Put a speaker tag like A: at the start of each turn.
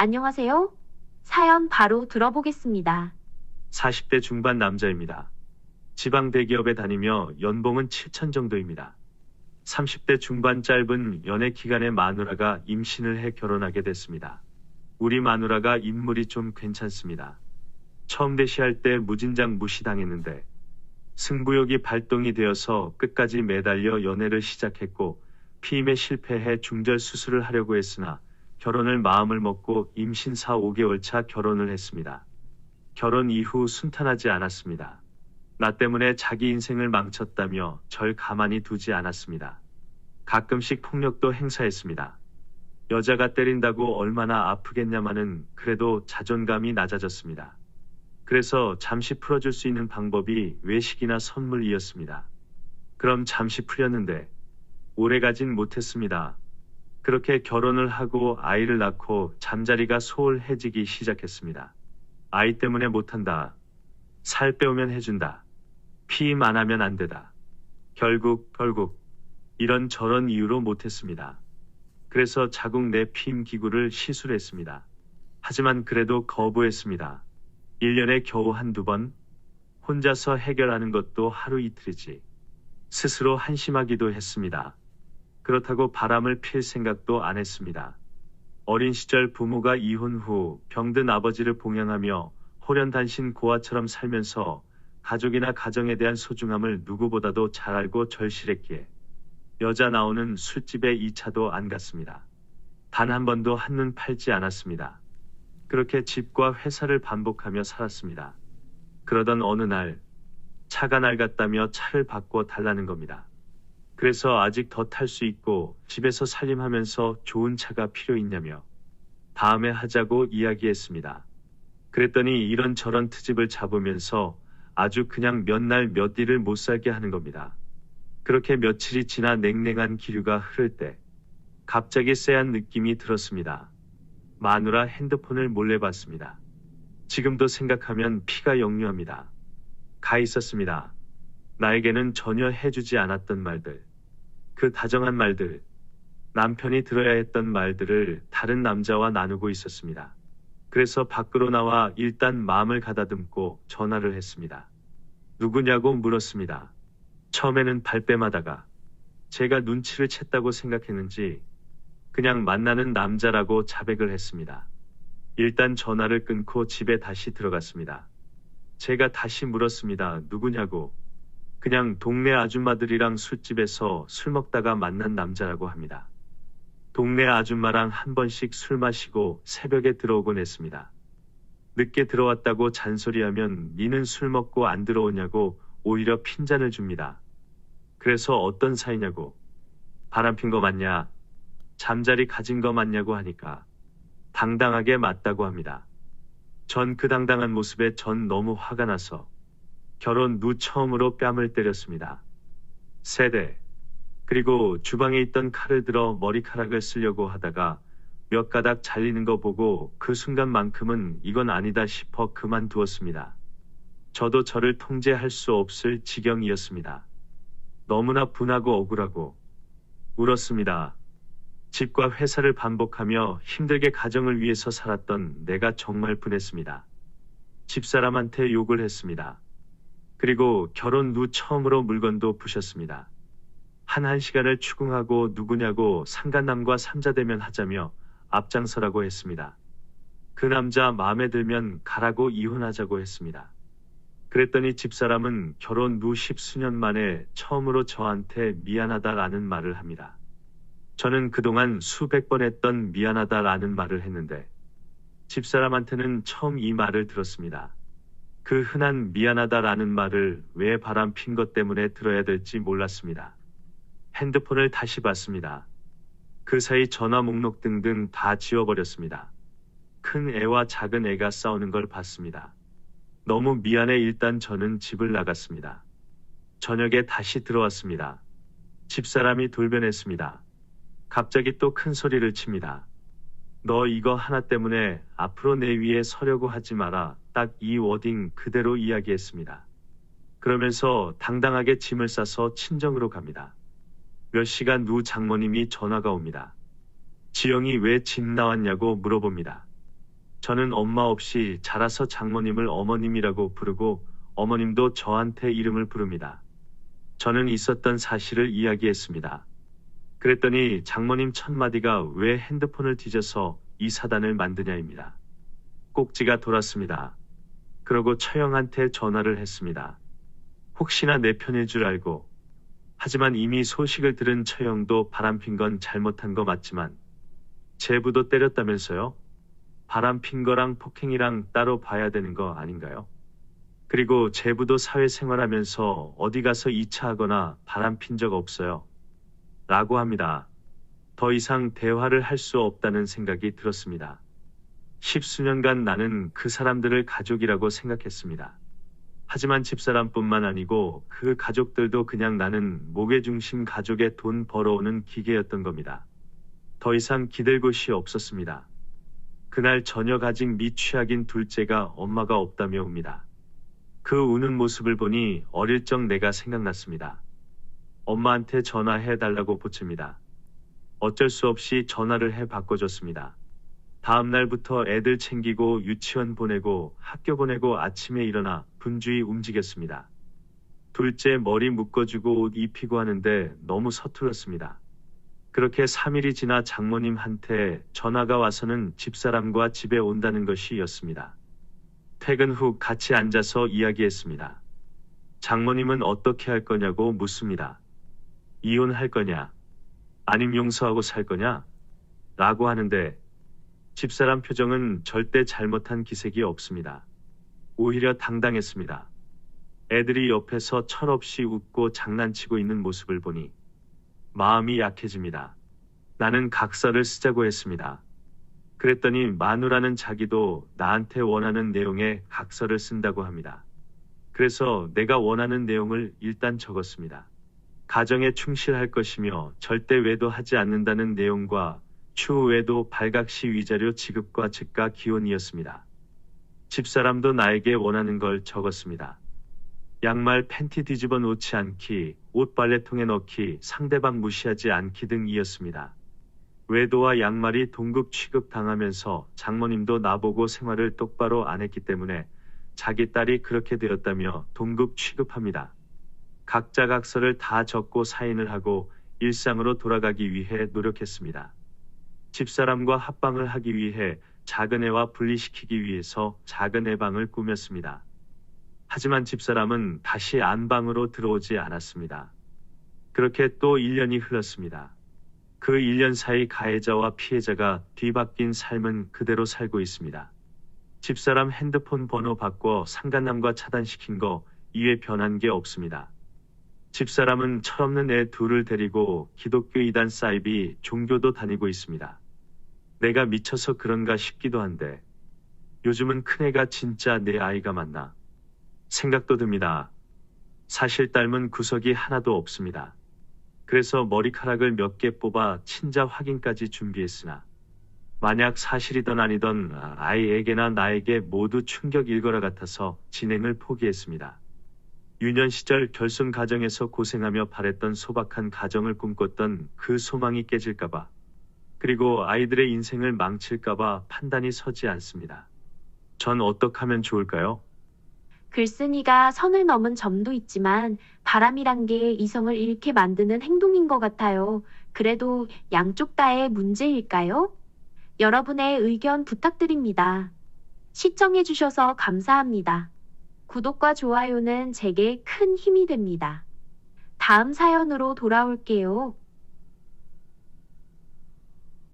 A: 안녕하세요. 사연 바로 들어보겠습니다.
B: 40대 중반 남자입니다. 지방 대기업에 다니며 연봉은 7천 정도입니다. 30대 중반 짧은 연애 기간에 마누라가 임신을 해 결혼하게 됐습니다. 우리 마누라가 인물이 좀 괜찮습니다. 처음 대시할 때 무진장 무시당했는데 승부욕이 발동이 되어서 끝까지 매달려 연애를 시작했고 피임에 실패해 중절 수술을 하려고 했으나 결혼을 마음을 먹고 임신 4, 5개월 차 결혼을 했습니다. 결혼 이후 순탄하지 않았습니다. 나 때문에 자기 인생을 망쳤다며 절 가만히 두지 않았습니다. 가끔씩 폭력도 행사했습니다. 여자가 때린다고 얼마나 아프겠냐마는 그래도 자존감이 낮아졌습니다. 그래서 잠시 풀어줄 수 있는 방법이 외식이나 선물이었습니다. 그럼 잠시 풀렸는데 오래 가진 못했습니다. 그렇게 결혼을 하고 아이를 낳고 잠자리가 소홀해지기 시작했습니다. 아이 때문에 못한다. 살 빼오면 해준다. 피임 안 하면 안 되다. 결국 이런저런 이유로 못했습니다. 그래서 자궁 내 피임 기구를 시술했습니다. 하지만 그래도 거부했습니다. 1년에 겨우 한두 번? 혼자서 해결하는 것도 하루 이틀이지. 스스로 한심하기도 했습니다. 그렇다고 바람을 필 생각도 안 했습니다. 어린 시절 부모가 이혼 후 병든 아버지를 봉양하며 호련단신 고아처럼 살면서 가족이나 가정에 대한 소중함을 누구보다도 잘 알고 절실했기에 여자 나오는 술집에 2차도 안 갔습니다. 단 한 번도 한눈 팔지 않았습니다. 그렇게 집과 회사를 반복하며 살았습니다. 그러던 어느 날 차가 낡았다며 차를 바꿔 달라는 겁니다. 그래서 아직 더 탈 수 있고 집에서 살림하면서 좋은 차가 필요 있냐며 다음에 하자고 이야기했습니다. 그랬더니 이런저런 트집을 잡으면서 아주 그냥 몇 날 몇 일을 못 살게 하는 겁니다. 그렇게 며칠이 지나 냉랭한 기류가 흐를 때 갑자기 쎄한 느낌이 들었습니다. 마누라 핸드폰을 몰래 봤습니다. 지금도 생각하면 피가 역류합니다. 가 있었습니다. 나에게는 전혀 해주지 않았던 말들, 그 다정한 말들, 남편이 들어야 했던 말들을 다른 남자와 나누고 있었습니다. 그래서 밖으로 나와 일단 마음을 가다듬고 전화를 했습니다. 누구냐고 물었습니다. 처음에는 발뺌하다가 제가 눈치를 챘다고 생각했는지 그냥 만나는 남자라고 자백을 했습니다. 일단 전화를 끊고 집에 다시 들어갔습니다. 제가 다시 물었습니다. 누구냐고. 그냥 동네 아줌마들이랑 술집에서 술 먹다가 만난 남자라고 합니다. 동네 아줌마랑 한 번씩 술 마시고 새벽에 들어오곤 했습니다. 늦게 들어왔다고 잔소리하면 니는 술 먹고 안 들어오냐고 오히려 핀잔을 줍니다. 그래서 어떤 사이냐고. 바람핀 거 맞냐? 잠자리 가진 거 맞냐고 하니까 당당하게 맞다고 합니다. 전 그 당당한 모습에 전 너무 화가 나서 결혼 후 처음으로 뺨을 때렸습니다. 세대. 그리고 주방에 있던 칼을 들어 머리카락을 쓰려고 하다가 몇 가닥 잘리는 거 보고 그 순간만큼은 이건 아니다 싶어 그만두었습니다. 저도 저를 통제할 수 없을 지경이었습니다. 너무나 분하고 억울하고 울었습니다. 집과 회사를 반복하며 힘들게 가정을 위해서 살았던 내가 정말 분했습니다. 집사람한테 욕을 했습니다. 그리고 결혼 후 처음으로 물건도 부셨습니다. 한 시간을 추궁하고 누구냐고 상간남과 삼자대면 하자며 앞장서라고 했습니다. 그 남자 마음에 들면 가라고 이혼하자고 했습니다. 그랬더니 집사람은 결혼 후 10수년 만에 처음으로 저한테 미안하다라는 말을 합니다. 저는 그동안 수백 번 했던 미안하다라는 말을 했는데 집사람한테는 처음 이 말을 들었습니다. 그 흔한 미안하다라는 말을 왜 바람핀 것 때문에 들어야 될지 몰랐습니다. 핸드폰을 다시 봤습니다. 그 사이 전화 목록 등등 다 지워버렸습니다. 큰 애와 작은 애가 싸우는 걸 봤습니다. 너무 미안해 일단 저는 집을 나갔습니다. 저녁에 다시 들어왔습니다. 집사람이 돌변했습니다. 갑자기 또 큰 소리를 칩니다. 너 이거 하나 때문에 앞으로 내 위에 서려고 하지 마라. 딱 이 워딩 그대로 이야기했습니다. 그러면서 당당하게 짐을 싸서 친정으로 갑니다. 몇 시간 후 장모님이 전화가 옵니다. 지영이 왜 집 나왔냐고 물어봅니다. 저는 엄마 없이 자라서 장모님을 어머님이라고 부르고 어머님도 저한테 이름을 부릅니다. 저는 있었던 사실을 이야기했습니다. 그랬더니 장모님 첫마디가 왜 핸드폰을 뒤져서 이 사단을 만드냐입니다. 꼭지가 돌았습니다. 그러고 처형한테 전화를 했습니다. 혹시나 내 편일 줄 알고. 하지만 이미 소식을 들은 처형도 바람핀 건 잘못한 거 맞지만 제부도 때렸다면서요? 바람핀 거랑 폭행이랑 따로 봐야 되는 거 아닌가요? 그리고 제부도 사회생활하면서 어디 가서 2차 하거나 바람핀 적 없어요. 라고 합니다. 더 이상 대화를 할 수 없다는 생각이 들었습니다. 10수년간 나는 그 사람들을 가족이라고 생각했습니다. 하지만 집사람뿐만 아니고 그 가족들도 그냥 나는 목외중심 가족에 돈 벌어오는 기계였던 겁니다. 더 이상 기댈 곳이 없었습니다. 그날 저녁 아직 미취학인 둘째가 엄마가 없다며 옵니다. 그 우는 모습을 보니 어릴 적 내가 생각났습니다. 엄마한테 전화해달라고 보칩니다. 어쩔 수 없이 전화를 해 바꿔줬습니다. 다음 날부터 애들 챙기고 유치원 보내고 학교 보내고 아침에 일어나 분주히 움직였습니다. 둘째 머리 묶어주고 옷 입히고 하는데 너무 서툴렀습니다. 그렇게 3일이 지나 장모님한테 전화가 와서는 집사람과 집에 온다는 것이었습니다. 퇴근 후 같이 앉아서 이야기했습니다. 장모님은 어떻게 할 거냐고 묻습니다. 이혼할 거냐? 아님 용서하고 살 거냐? 라고 하는데 집사람 표정은 절대 잘못한 기색이 없습니다. 오히려 당당했습니다. 애들이 옆에서 철없이 웃고 장난치고 있는 모습을 보니 마음이 약해집니다. 나는 각서를 쓰자고 했습니다. 그랬더니 마누라는 자기도 나한테 원하는 내용의 각서를 쓴다고 합니다. 그래서 내가 원하는 내용을 일단 적었습니다. 가정에 충실할 것이며 절대 외도하지 않는다는 내용과 추후 외도 발각시 위자료 지급과 즉가 기혼이었습니다. 집사람도 나에게 원하는 걸 적었습니다. 양말 팬티 뒤집어 놓지 않기, 옷 빨래통에 넣기, 상대방 무시하지 않기 등이었습니다. 외도와 양말이 동급 취급당하면서 장모님도 나보고 생활을 똑바로 안 했기 때문에 자기 딸이 그렇게 되었다며 동급 취급합니다. 각자 각서를 다 적고 사인을 하고 일상으로 돌아가기 위해 노력했습니다. 집사람과 합방을 하기 위해 작은 애와 분리시키기 위해서 작은 애 방을 꾸몄습니다. 하지만 집사람은 다시 안방으로 들어오지 않았습니다. 그렇게 또 1년이 흘렀습니다. 그 1년 사이 가해자와 피해자가 뒤바뀐 삶은 그대로 살고 있습니다. 집사람 핸드폰 번호 바꿔 상간남과 차단시킨 거 이외 변한 게 없습니다. 집사람은 철없는 애 둘을 데리고 기독교 이단 사이비 종교도 다니고 있습니다. 내가 미쳐서 그런가 싶기도 한데 요즘은 큰애가 진짜 내 아이가 맞나 생각도 듭니다. 사실 닮은 구석이 하나도 없습니다. 그래서 머리카락을 몇 개 뽑아 친자 확인까지 준비했으나 만약 사실이든 아니든 아이에게나 나에게 모두 충격일 거라 같아서 진행을 포기했습니다. 유년 시절 결손 가정에서 고생하며 바랬던 소박한 가정을 꿈꿨던 그 소망이 깨질까봐 그리고 아이들의 인생을 망칠까봐 판단이 서지 않습니다. 전 어떻게 하면 좋을까요?
A: 글쓴이가 선을 넘은 점도 있지만 바람이란 게 이성을 잃게 만드는 행동인 것 같아요. 그래도 양쪽 다의 문제일까요? 여러분의 의견 부탁드립니다. 시청해주셔서 감사합니다. 구독과 좋아요는 제게 큰 힘이 됩니다. 다음 사연으로 돌아올게요.